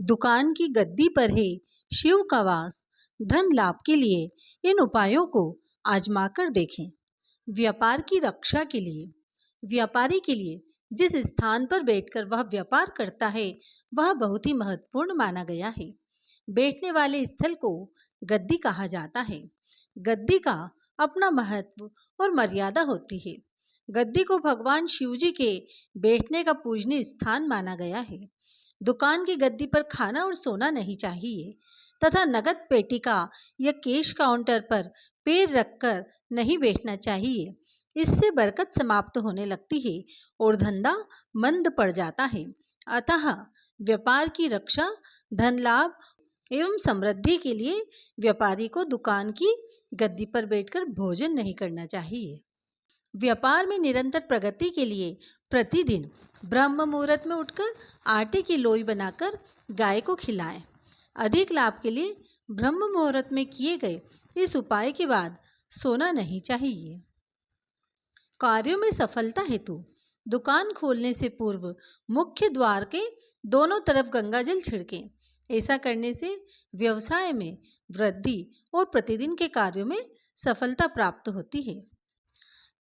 दुकान की गद्दी पर है शिव का वास। धन लाभ के लिए इन उपायों को आजमा कर देखें। व्यापार की रक्षा के लिए, व्यापारी के लिए जिस स्थान पर बैठकर वह व्यापार करता है वह बहुत ही महत्वपूर्ण माना गया है। बैठने वाले स्थल को गद्दी कहा जाता है। गद्दी का अपना महत्व और मर्यादा होती है। गद्दी को भगवान शिव जी के बैठने का पूजनीय स्थान माना गया है। दुकान की गद्दी पर खाना और सोना नहीं चाहिए तथा नगद पेटिका या कैश काउंटर पर पैर रखकर नहीं बैठना चाहिए। इससे बरकत समाप्त होने लगती है और धंधा मंद पड़ जाता है। अतः व्यापार की रक्षा, धन लाभ एवं समृद्धि के लिए व्यापारी को दुकान की गद्दी पर बैठकर भोजन नहीं करना चाहिए। व्यापार में निरंतर प्रगति के लिए प्रतिदिन ब्रह्म मुहूर्त में उठकर आटे की लोई बनाकर गाय को खिलाएं। अधिक लाभ के लिए ब्रह्म मुहूर्त में किए गए इस उपाय के बाद सोना नहीं चाहिए। कार्यों में सफलता हेतु दुकान खोलने से पूर्व मुख्य द्वार के दोनों तरफ गंगा जल छिड़कें। ऐसा करने से व्यवसाय में वृद्धि और प्रतिदिन के कार्यों में सफलता प्राप्त होती है।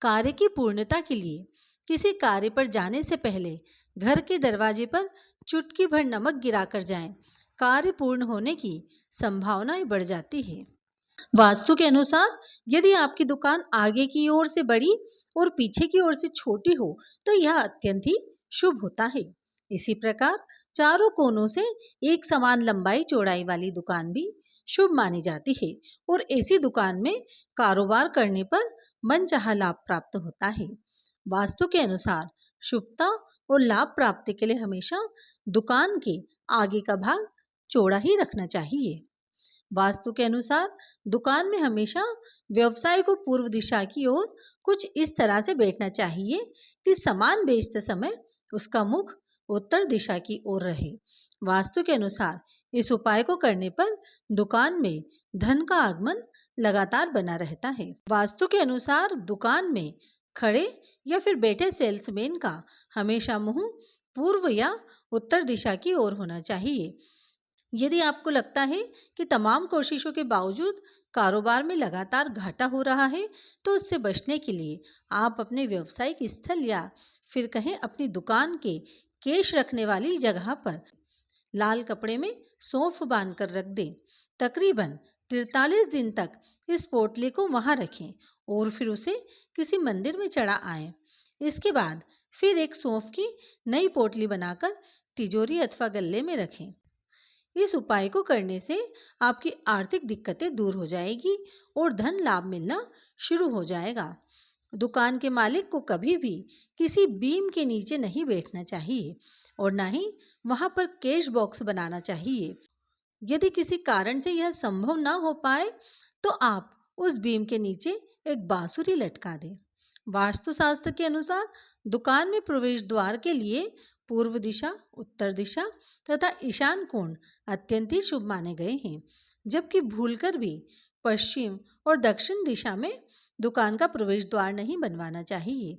कार्य की पूर्णता के लिए किसी कार्य पर जाने से पहले घर के दरवाजे पर चुटकी भर नमक गिराकर जाएं। कार्य पूर्ण होने की संभावनाएं बढ़ जाती है। वास्तु के अनुसार यदि आपकी दुकान आगे की ओर से बड़ी और पीछे की ओर से छोटी हो तो यह अत्यंत ही शुभ होता है। इसी प्रकार चारों कोनों से एक समान लंबाई चौड़ाई वाली दुकान भी शुभ मानी जाती है और ऐसी दुकान में कारोबार करने पर मनचाहा लाभ प्राप्त होता है। वास्तु के अनुसार शुभता और लाभ प्राप्ति के लिए हमेशा दुकान के आगे का भाग चौड़ा ही रखना चाहिए। वास्तु के अनुसार दुकान में हमेशा व्यवसाय को पूर्व दिशा की ओर कुछ इस तरह से बैठना चाहिए कि सामान बेचते समय उसका मुख उत्तर दिशा की ओर रहे। वास्तु के अनुसार इस उपाय को करने पर दुकान में धन का आगमन लगातार बना रहता है। वास्तु के अनुसार दुकान में खड़े या फिर बैठे सेल्समैन का हमेशा मुंह पूर्व या उत्तर दिशा की ओर होना चाहिए। यदि आपको लगता है कि तमाम कोशिशों के बावजूद कारोबार में लगातार घाटा हो रहा है तो उससे बचने के लिए आप अपने व्यावसायिक स्थल या फिर कहें अपनी दुकान के कैश रखने वाली जगह पर लाल कपड़े में सौंफ बांधकर रख दें। तकरीबन 43 दिन तक इस पोटली को वहां रखें और फिर उसे किसी मंदिर में चढ़ा आएं। इसके बाद फिर एक सौंफ की नई पोटली बनाकर तिजोरी अथवा गल्ले में रखें। इस उपाय को करने से आपकी आर्थिक दिक्कतें दूर हो जाएगी और धन लाभ मिलना शुरू हो जाएगा। दुकान के मालिक को कभी भी किसी बीम के नीचे नहीं बैठना चाहिए और ना ही वहां पर कैश बॉक्स बनाना चाहिए। यदि किसी कारण से यह संभव ना हो पाए तो आप उस बीम के नीचे एक बांसुरी लटका दें। वास्तुशास्त्र के अनुसार दुकान में प्रवेश द्वार के लिए पूर्व दिशा, उत्तर दिशा तथा ईशान कोण अत्यंत ही शुभ माने गए हैं, जबकि भूलकर भी पश्चिम और दक्षिण दिशा में दुकान का प्रवेश द्वार नहीं बनवाना चाहिए।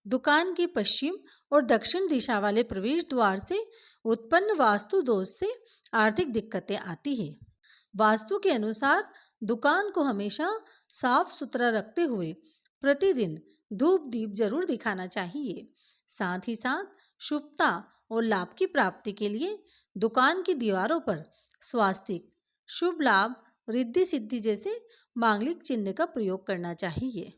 दुकान के पश्चिम और दक्षिण दिशा वाले प्रवेश द्वार से उत्पन्न वास्तु दोष से आर्थिक दिक्कतें आती हैं। वास्तु के अनुसार दुकान को हमेशा साफ सुथरा रखते हुए प्रतिदिन धूप दीप जरूर दिखाना चाहिए। साथ ही साथ शुभता और लाभ की प्राप्ति के लिए दुकान की दीवारों पर स्वास्तिक, शुभ लाभ, रिद्धि सिद्धि जैसे मांगलिक चिन्ह का प्रयोग करना चाहिए।